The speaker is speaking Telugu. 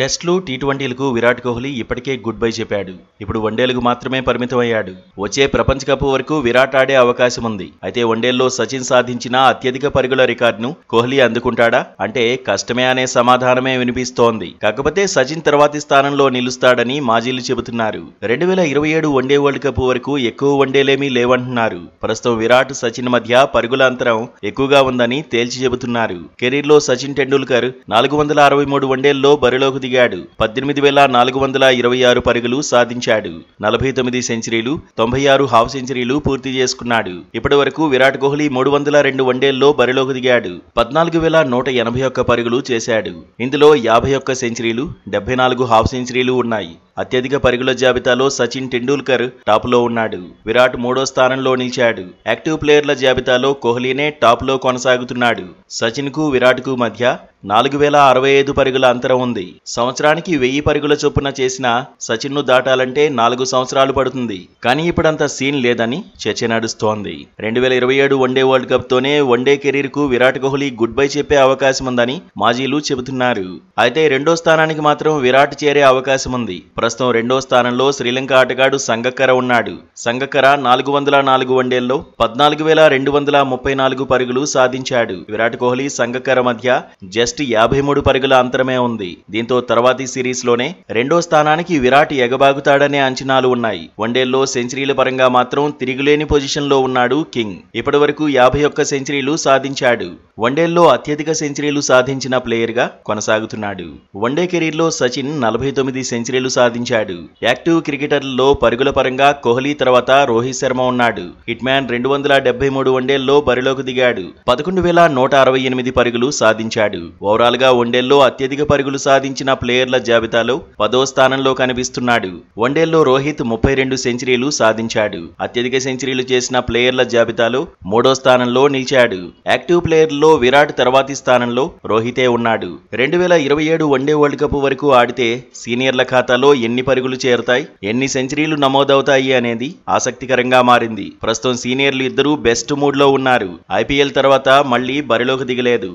టెస్టులు, టీ20లకు విరాట్ కోహ్లీ ఇప్పటికే గుడ్ బై చెప్పాడు. ఇప్పుడు వన్డేలకు మాత్రమే పరిమితమయ్యాడు. వచ్చే ప్రపంచ కప్ వరకు విరాట్ ఆడే అవకాశం ఉంది. అయితే వన్డేల్లో సచిన్ సాధించిన అత్యధిక పరుగుల రికార్డును కోహ్లీ అందుకుంటాడా అంటే కష్టమే అనే సమాధానమే వినిపిస్తోంది. కాకపోతే సచిన్ తర్వాతి స్థానంలో నిలుస్తాడని మాజీలు చెబుతున్నారు. 2027 వన్డే వరల్డ్ కప్ వరకు ఎక్కువ వన్డేలేమీ లేవంటున్నారు. ప్రస్తుతం విరాట్, సచిన్ మధ్య పరుగుల అంతరం ఎక్కువగా ఉందని తేల్చి చెబుతున్నారు. కెరీర్లో సచిన్ టెండూల్కర్ 463 వన్డేల్లో బరిలోకి దిగాడు. 18,426 పరుగులు సాధించాడు. 49 సెంచరీలు, 96 హాఫ్ సెంచరీలు పూర్తి చేసుకున్నాడు. ఇప్పటి వరకు విరాట్ కోహ్లీ 302 వన్డేల్లో బరిలోకి దిగాడు. 14,181 పరుగులు చేశాడు. ఇందులో 51 సెంచరీలు, 74 హాఫ్ సెంచరీలు ఉన్నాయి. అత్యధిక పరుగుల జాబితాలో సచిన్ టెండూల్కర్ టాప్లో ఉన్నాడు. విరాట్ మూడో స్థానంలో నిలిచాడు. యాక్టివ్ ప్లేయర్ల జాబితాలో కోహ్లీనే టాప్లో కొనసాగుతున్నాడు. సచిన్ కు, విరాట్ కు మధ్య 4,065 పరుగుల అంతరం ఉంది. సంవత్సరానికి 1000 పరుగుల చొప్పున చేసిన సచిన్ ను దాటాలంటే 4 సంవత్సరాలు పడుతుంది. కానీ ఇప్పుడంత సీన్ లేదని చర్చ నడుస్తోంది. 2027 వన్డే వరల్డ్ కప్ తోనే వన్డే కెరీర్ కు విరాట్ కోహ్లీ గుడ్ బై చెప్పే అవకాశం ఉందని మాజీలు చెబుతున్నారు. అయితే రెండో స్థానానికి మాత్రం విరాట్ చేరే అవకాశం ఉంది. ప్రస్తుతం రెండో స్థానంలో శ్రీలంక ఆటగాడు సంగక్కర ఉన్నాడు. సంగక్కర 404 వన్డేల్లో 14,234 పరుగులు సాధించాడు. విరాట్ కోహ్లీ, సంగక్కర మధ్య జస్ట్ 53 పరుగుల అంతరమే ఉంది. దీంతో తర్వాతి సిరీస్ లోనే రెండో స్థానానికి విరాట్ ఎగబాగుతాడనే అంచనాలు ఉన్నాయి. వన్డేల్లో సెంచరీల పరంగా మాత్రం తిరుగులేని పొజిషన్ లో ఉన్నాడు కింగ్. ఇప్పటి వరకు 51 సెంచరీలు సాధించాడు. వన్డేల్లో అత్యధిక సెంచరీలు సాధించిన ప్లేయర్ గా కొనసాగుతున్నాడు. వన్డే కెరీర్ లో సచిన్ 49 సెంచరీలు సాధించాడు. యాక్టివ్ క్రికెటర్లలో పరుగుల పరంగా కోహ్లీ తర్వాత రోహిత్ శర్మ ఉన్నాడు. హిట్ మ్యాన్ 273 వన్డేల్లో బరిలోకి దిగాడు. 11,168 పరుగులు సాధించాడు. ఓవరాల్ గా వన్డేల్లో అత్యధిక పరుగులు సాధించిన ప్లేయర్ల జాబితాలో 10వ స్థానంలో కనిపిస్తున్నాడు. వన్డేల్లో రోహిత్ 32 సెంచరీలు సాధించాడు. అత్యధిక సెంచరీలు చేసిన ప్లేయర్ల జాబితాలో 3వ స్థానంలో నిలిచాడు. యాక్టివ్ ప్లేయర్లలో విరాట్ తర్వాతి స్థానంలో రోహితే ఉన్నాడు. 2027 వన్డే వరల్డ్ కప్ వరకు ఆడితే సీనియర్ల ఖాతాలో ఎన్ని పరుగులు చేరతాయి, ఎన్ని సెంచరీలు నమోదవుతాయి అనేది ఆసక్తికరంగా మారింది. ప్రస్తుతం సీనియర్లు ఇద్దరూ బెస్ట్ మూడ్ లో ఉన్నారు. IPL తర్వాత మళ్లీ బరిలోకి దిగలేదు.